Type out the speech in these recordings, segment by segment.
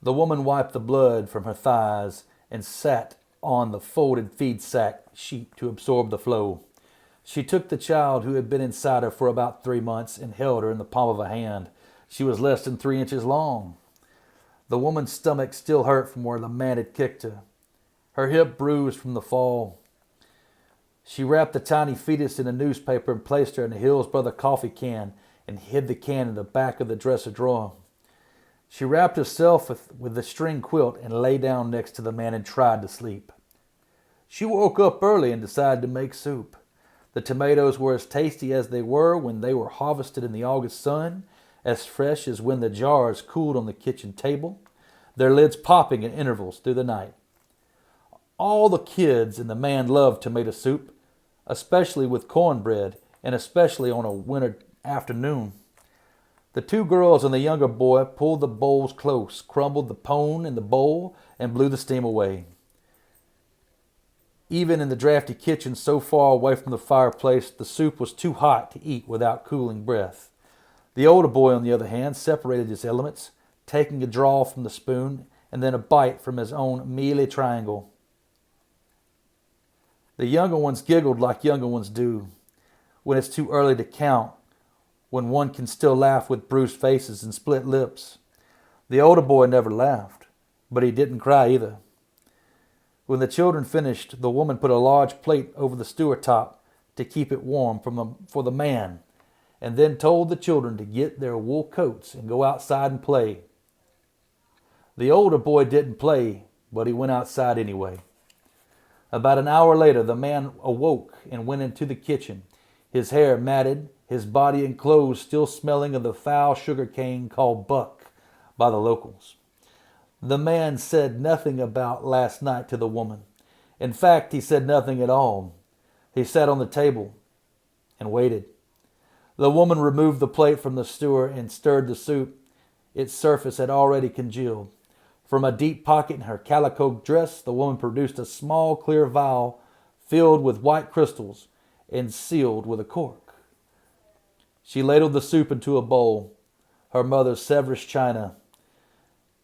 The woman wiped the blood from her thighs and sat on the folded feed sack sheet to absorb the flow. She took the child who had been inside her for about 3 months and held her in the palm of a hand. She was less than 3 inches long. The woman's stomach still hurt from where the man had kicked her, her hip bruised from the fall. She wrapped the tiny fetus in a newspaper and placed her in the Hills Brother coffee can and hid the can in the back of the dresser drawer. She wrapped herself with the string quilt and lay down next to the man and tried to sleep. She woke up early and decided to make soup. The tomatoes were as tasty as they were when they were harvested in the August sun, as fresh as when the jars cooled on the kitchen table, their lids popping at intervals through the night. All the kids and the man loved tomato soup, especially with cornbread, and especially on a winter afternoon. The two girls and the younger boy pulled the bowls close, crumbled the pone in the bowl, and blew the steam away. Even in the drafty kitchen so far away from the fireplace, the soup was too hot to eat without cooling breath. The older boy, on the other hand, separated his elements, taking a draw from the spoon and then a bite from his own mealy triangle. The younger ones giggled like younger ones do, when it's too early to count, when one can still laugh with bruised faces and split lips. The older boy never laughed, but he didn't cry either. When the children finished, the woman put a large plate over the stew top to keep it warm for the man, and then told the children to get their wool coats and go outside and play. The older boy didn't play, but he went outside anyway. About an hour later, the man awoke and went into the kitchen, his hair matted, his body and clothes still smelling of the foul sugar cane called buck by the locals. The man said nothing about last night to the woman. In fact, he said nothing at all. He sat on the table and waited. The woman removed the plate from the stew and stirred the soup. Its surface had already congealed. From a deep pocket in her calico dress, the woman produced a small clear vial filled with white crystals and sealed with a cork. She ladled the soup into a bowl, her mother's Sevres china.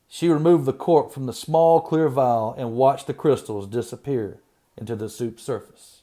She removed the cork from the small clear vial and watched the crystals disappear into the soup surface.